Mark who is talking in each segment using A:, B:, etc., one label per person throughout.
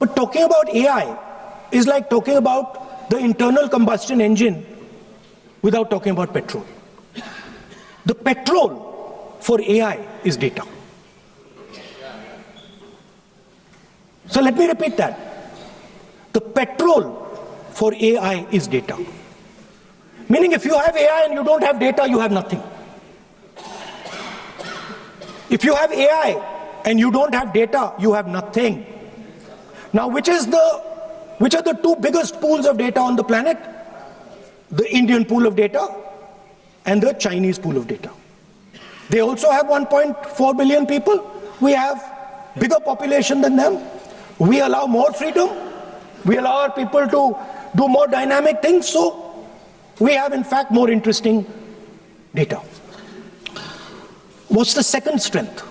A: But talking about AI is like talking about the internal combustion engine without talking about petrol. The petrol for AI is data. So let me repeat that. The petrol for AI is data. Meaning if you have AI and you don't have data, you have nothing. If you have AI and you don't have data, you have nothing. Now, which are the two biggest pools of data on the planet? The Indian pool of data and the Chinese pool of data. They also have 1.4 billion people. We have bigger population than them. We allow more freedom. We allow our people to do more dynamic things. So we have, in fact, more interesting data. What's the second strength?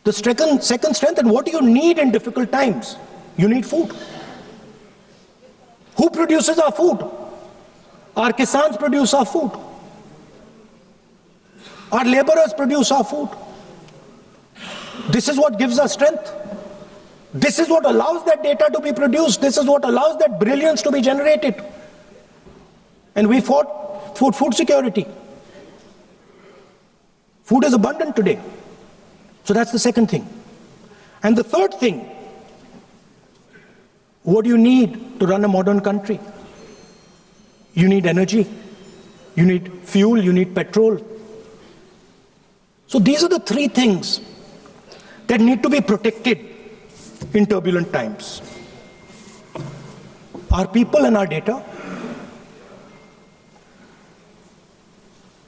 A: The second strength, and what do you need in difficult times? You need food. Who produces our food? Our kisans produce our food. Our laborers produce our food. This is what gives us strength. This is what allows that data to be produced. This is what allows that brilliance to be generated. And we fought for food security. Food is abundant today. So that's the second thing. And the third thing, what do you need to run a modern country? You need energy, you need fuel, you need petrol. So these are the three things that need to be protected in turbulent times. Our people and our data,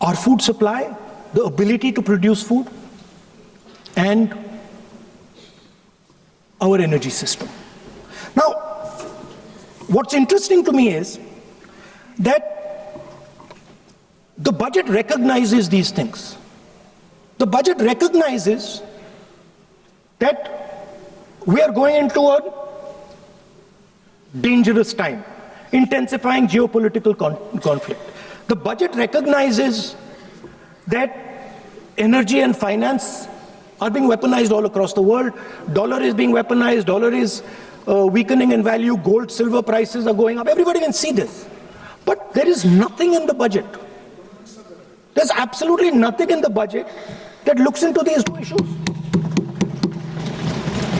A: our food supply, the ability to produce food, and our energy system. Now, what's interesting to me is that the budget recognizes these things. The budget recognizes that we are going into a dangerous time, intensifying geopolitical conflict. The budget recognizes that energy and finance are being weaponized all across the world. Dollar is being weaponized, dollar is weakening in value, gold, silver prices are going up. Everybody can see this. But there is nothing in the budget. There's absolutely nothing in the budget that looks into these two issues.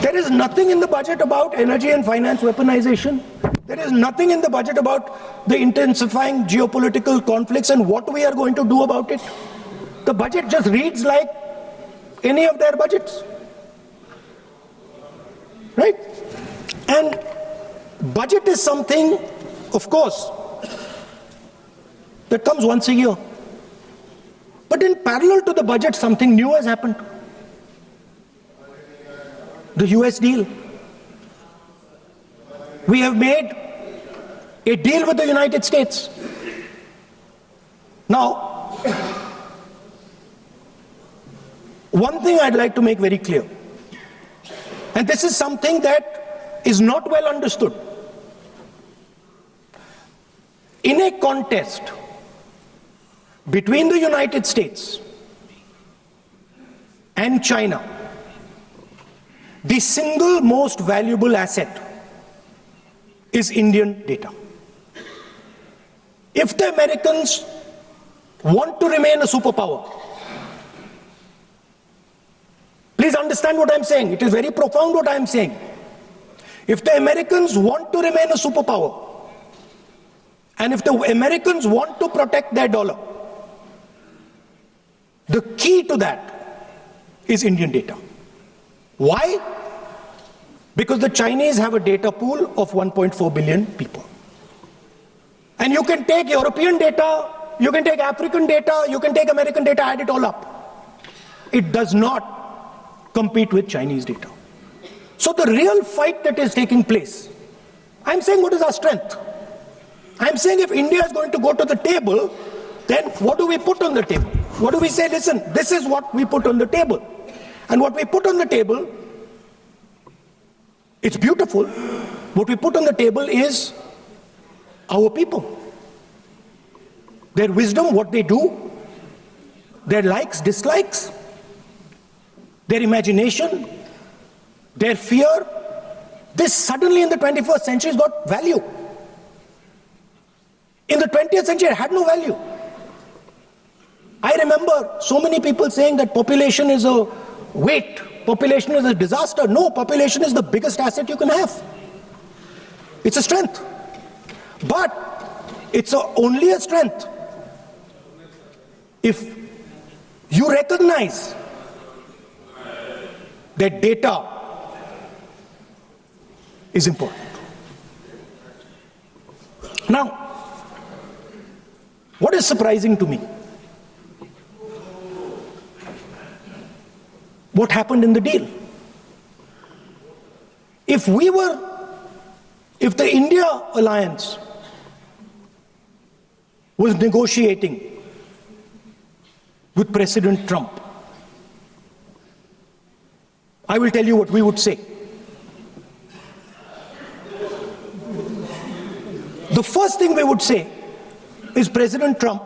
A: There is nothing in the budget about energy and finance weaponization. There is nothing in the budget about the intensifying geopolitical conflicts and what we are going to do about it. The budget just reads like any of their budgets, right? And budget is something, of course, that comes once a year. But in parallel to the budget, something new has happened. The US deal. We have made a deal with the United States. Now, one thing I'd like to make very clear, and this is something that is not well understood. In a contest between the United States and China, the single most valuable asset is Indian data. If the Americans want to remain a superpower, please understand what I'm saying. It is very profound what I'm saying. If the Americans want to remain a superpower, and if the Americans want to protect their dollar, the key to that is Indian data. Why? Because the Chinese have a data pool of 1.4 billion people. And you can take European data, you can take African data, you can take American data, add it all up. It does not compete with Chinese data. So the real fight that is taking place, I'm saying what is our strength? I'm saying if India is going to go to the table, then what do we put on the table? What do we say? Listen, this is what we put on the table. And what we put on the table, it's beautiful. What we put on the table is our people. Their wisdom, what they do, their likes, dislikes, their imagination, their fear, This suddenly in the 21st century has got value. In the 20th century, it had no value. I remember so many people saying that population is a weight, population is a disaster. No, population is the biggest asset you can have. It's a strength. But it's only a strength if you recognize that data is important. Now, what is surprising to me? What happened in the deal? If the India alliance was negotiating with President Trump, I will tell you what we would say. The first thing we would say is, President Trump,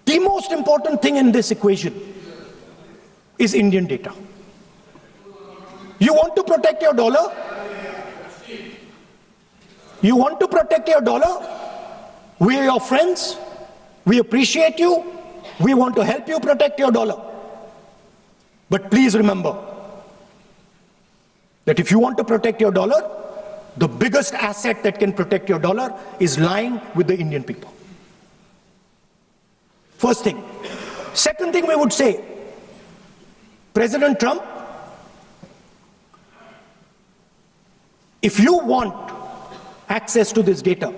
A: the most important thing in this equation is Indian data. You want to protect your dollar? You want to protect your dollar? We are your friends. We appreciate you. We want to help you protect your dollar. But please remember that if you want to protect your dollar, the biggest asset that can protect your dollar is lying with the Indian people. First thing. Second thing we would say, President Trump, if you want access to this data,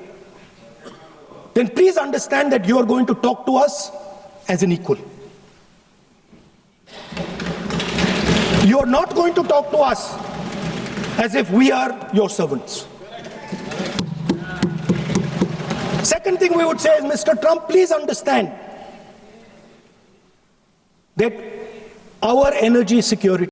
A: then please understand that you are going to talk to us as an equal. You are not going to talk to us as if we are your servants. Second thing we would say is, Mr. Trump, please understand that our energy security